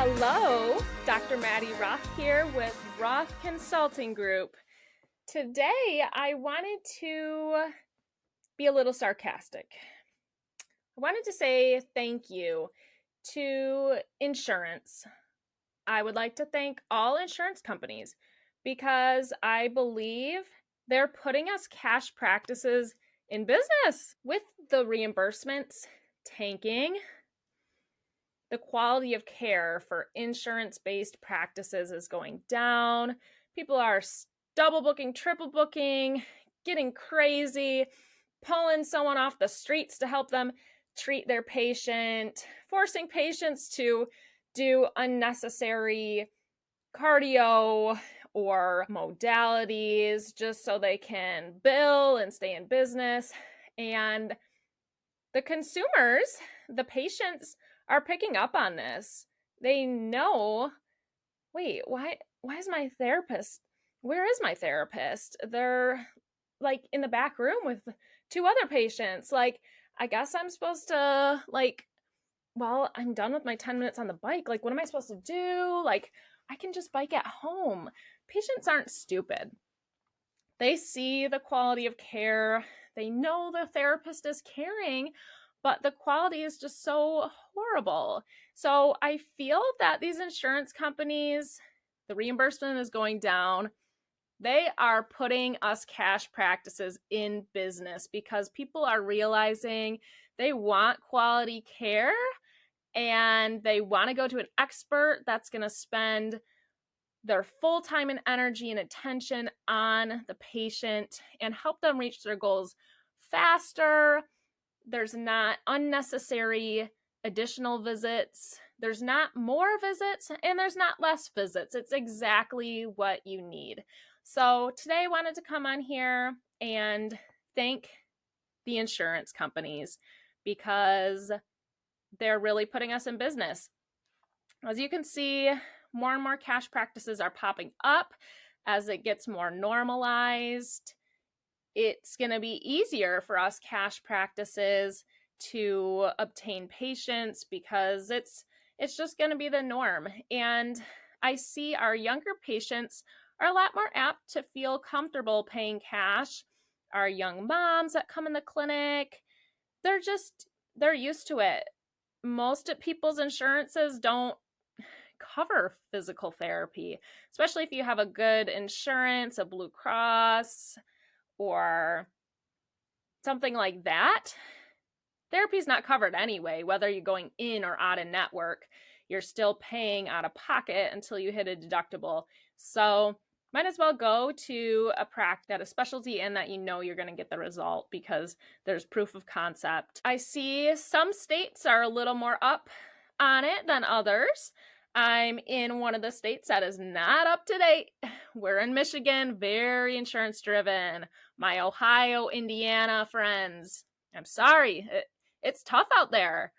Hello, Dr. Maddy Roth here with Roth Consulting Group. Today, I wanted to be a little sarcastic. I wanted to say thank you to insurance. I would like to thank all insurance companies because I believe they're putting us cash practices in business. With the reimbursements tanking, the quality of care for insurance-based practices is going down. People are double booking, triple booking, getting crazy, pulling someone off the streets to help them treat their patient, forcing patients to do unnecessary cardio or modalities just so they can bill and stay in business. And the consumers, the patients, are picking up on this. They know, wait, why is my therapist? Where is my therapist? They're like in the back room with two other patients. Like, I guess I'm supposed to well, I'm done with my 10 minutes on the bike. Like, what am I supposed to do? Like, I can just bike at home. Patients aren't stupid. They see the quality of care. They know the therapist is caring, but the quality is just so horrible. So I feel that these insurance companies, the reimbursement is going down. They are putting us cash practices in business because people are realizing they want quality care and they want to go to an expert that's going to spend their full time and energy and attention on the patient and help them reach their goals faster. There's not unnecessary additional visits. There's not more visits and there's not less visits. It's exactly what you need. So today I wanted to come on here and thank the insurance companies because they're really putting us in business. As you can see, more and more cash practices are popping up as it gets more normalized. It's going to be easier for us cash practices to obtain patients because it's just going to be the norm. And I see our younger patients are a lot more apt to feel comfortable paying cash. Our young moms that come in the clinic, they're used to it. Most of people's insurances don't cover physical therapy, especially if you have a good insurance, a Blue Cross, or something like that. Therapy is not covered anyway, whether you're going in or out of network. You're still paying out of pocket until you hit a deductible. So might as well go to a practice at a specialty and that you know you're going to get the result because there's proof of concept. I see some states are a little more up on it than others. I'm in one of the states that is not up to date. We're in Michigan, very insurance driven. My Ohio, Indiana friends, I'm sorry, it's tough out there.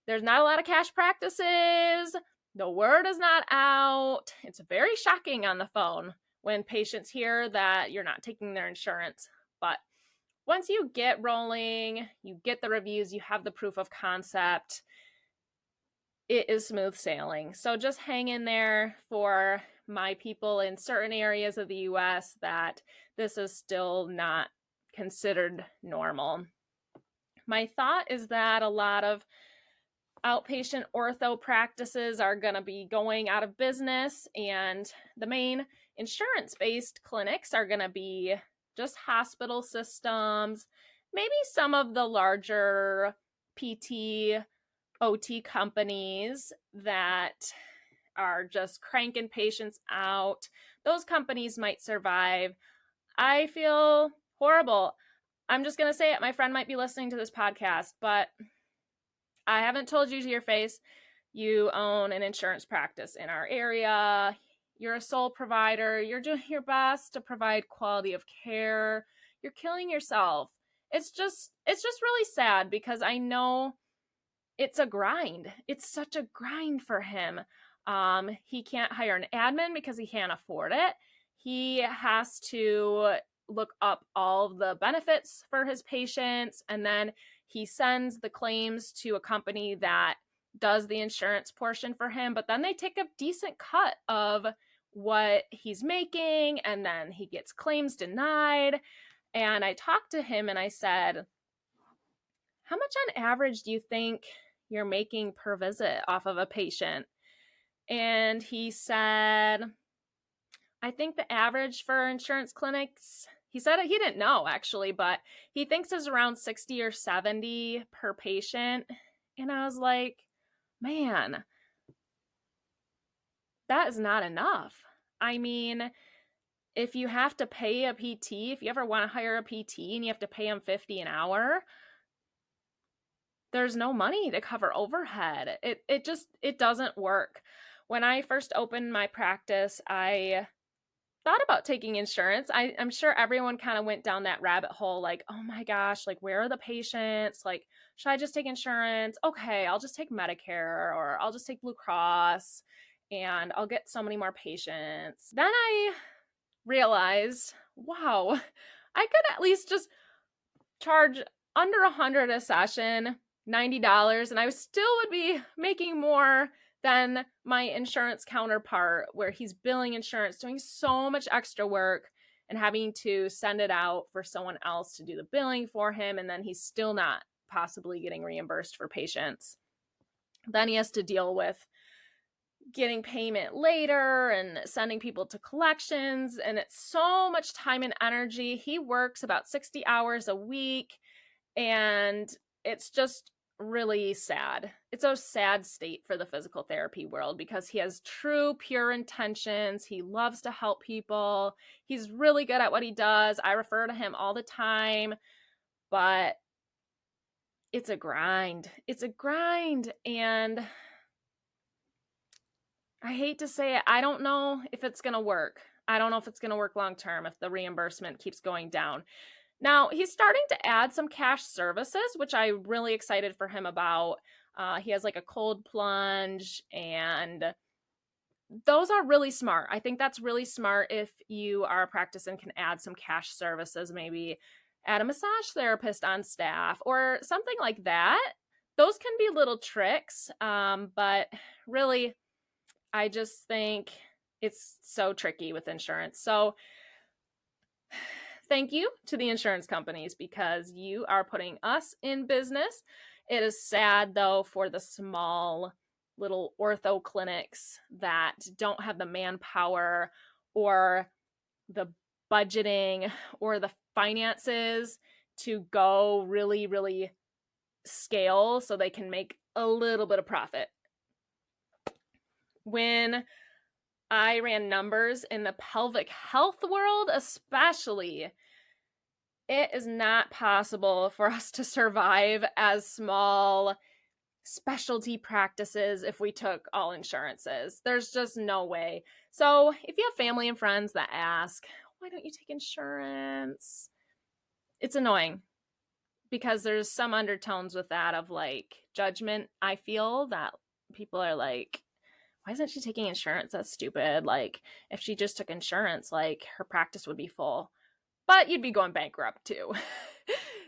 There's not a lot of cash practices. The word is not out. It's very shocking on the phone when patients hear that you're not taking their insurance. But once you get rolling, you get the reviews, you have the proof of concept, it is smooth sailing. So just hang in there for my people in certain areas of the US that this is still not considered normal. My thought is that a lot of outpatient ortho practices are going to be going out of business, and the main insurance-based clinics are going to be just hospital systems, maybe some of the larger PT, OT companies that are just cranking patients out. Those companies might survive. I feel horrible. I'm just going to say it. My friend might be listening to this podcast, but I haven't told you to your face. You own an insurance practice in our area. You're a sole provider. You're doing your best to provide quality of care. You're killing yourself. It's just really sad because I know it's a grind. It's such a grind for him. He can't hire an admin because he can't afford it. He has to look up all of the benefits for his patients, and then he sends the claims to a company that does the insurance portion for him, but then they take a decent cut of what he's making, and then he gets claims denied. And I talked to him and I said, how much on average do you think you're making per visit off of a patient? And he said, I think the average for insurance clinics, he said he didn't know actually, but he thinks is around 60 or 70 per patient. And I was like, man, that is not enough. I mean, if you have to pay a PT, if you ever want to hire a PT and you have to pay them $50 an hour, there's no money to cover overhead. It doesn't work. When I first opened my practice, I thought about taking insurance. I'm sure everyone kind of went down that rabbit hole, like, oh my gosh, like, where are the patients? Like, should I just take insurance? Okay, I'll just take Medicare, or I'll just take Blue Cross, and I'll get so many more patients. Then I realized, wow, I could at least just charge under $100 a session, $90, and I still would be making more than my insurance counterpart, where he's billing insurance, doing so much extra work, and having to send it out for someone else to do the billing for him, and then he's still not possibly getting reimbursed for patients. Then he has to deal with getting payment later and sending people to collections, and it's so much time and energy. He works about 60 hours a week, and it's just really sad. It's a sad state for the physical therapy world, because he has true, pure intentions. He loves to help people. He's really good at what he does. I refer to him all the time, but it's a grind. It's a grind, and I hate to say it, I don't know if it's going to work. I don't know if it's going to work long term if the reimbursement keeps going down. Now, he's starting to add some cash services, which I'm really excited for him about. He has like a cold plunge, and those are really smart. I think that's really smart if you are a practice and can add some cash services, maybe add a massage therapist on staff or something like that. Those can be little tricks, but really, I just think it's so tricky with insurance. So thank you to the insurance companies, because you are putting us in business. It is sad, though, for the small little ortho clinics that don't have the manpower or the budgeting or the finances to go really, really scale so they can make a little bit of profit. When I ran numbers in the pelvic health world, especially, it is not possible for us to survive as small specialty practices if we took all insurances. There's just no way. So if you have family and friends that ask, why don't you take insurance? It's annoying, because there's some undertones with that of like judgment. I feel that people are like, why isn't she taking insurance? That's stupid. Like, if she just took insurance, like, her practice would be full. But you'd be going bankrupt too.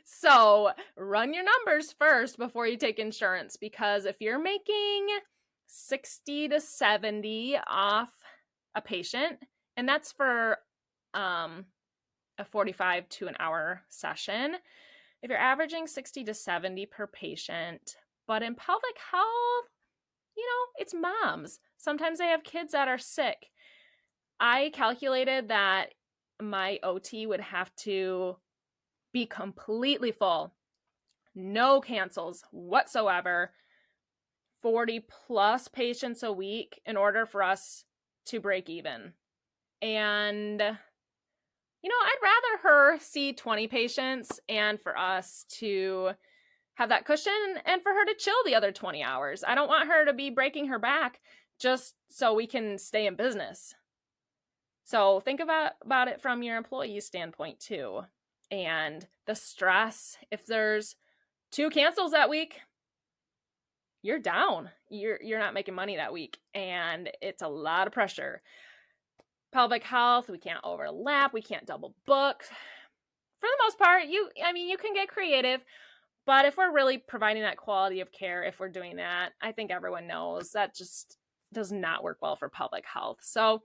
So run your numbers first before you take insurance, because if you're making 60 to 70 off a patient, and that's for a 45 to an hour session, if you're averaging 60 to 70 per patient, but in pelvic health, it's moms. Sometimes they have kids that are sick. I calculated that my OT would have to be completely full, no cancels whatsoever, 40 plus patients a week in order for us to break even. And, I'd rather her see 20 patients and for us to have that cushion and for her to chill the other 20 hours. I don't want her to be breaking her back just so we can stay in business. So think about it from your employee standpoint too. And the stress, if there's 2 cancels that week, you're down. You're not making money that week, and it's a lot of pressure. Pelvic health, we can't overlap, we can't double book. For the most part, you can get creative, But if we're really providing that quality of care, if we're doing that, I think everyone knows that just does not work well for public health. So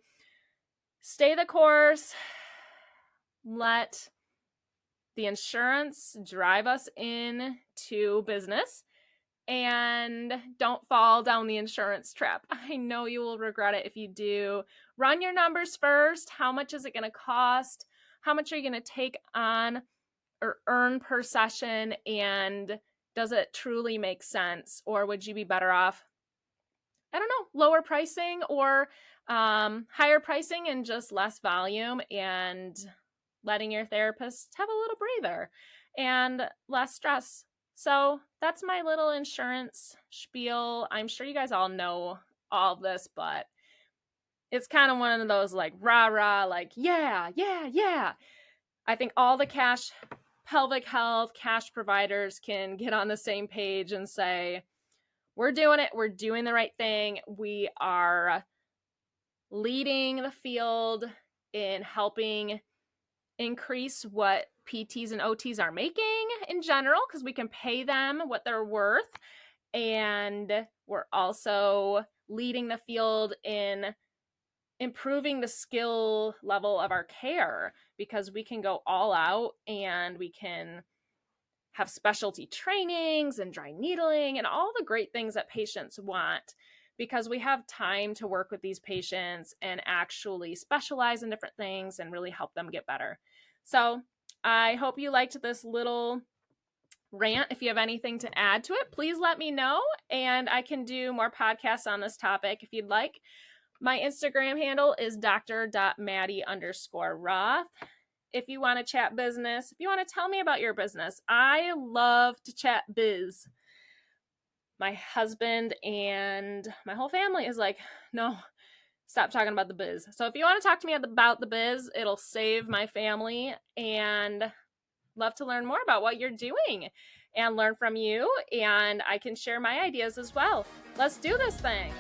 stay the course. Let the insurance drive us into business, and don't fall down the insurance trap. I know you will regret it if you do. Run your numbers first. How much is it going to cost? How much are you going to take on or earn per session? And does it truly make sense? Or would you be better off, I don't know, lower pricing or higher pricing and just less volume, and letting your therapist have a little breather and less stress? So that's my little insurance spiel. I'm sure you guys all know all of this, but it's kind of one of those like rah-rah, like, yeah. I think all the pelvic health cash providers can get on the same page and say, we're doing it. We're doing the right thing. We are leading the field in helping increase what PTs and OTs are making in general, because we can pay them what they're worth. And we're also leading the field in improving the skill level of our care, because we can go all out and we can have specialty trainings and dry needling and all the great things that patients want, because we have time to work with these patients and actually specialize in different things and really help them get better. So I hope you liked this little rant. If you have anything to add to it, please let me know, and I can do more podcasts on this topic if you'd like. My Instagram handle is dr.maddy_Roth. If you want to chat business, if you want to tell me about your business, I love to chat biz. My husband and my whole family is like, no, stop talking about the biz. So if you want to talk to me about the biz, it'll save my family, and love to learn more about what you're doing and learn from you. And I can share my ideas as well. Let's do this thing.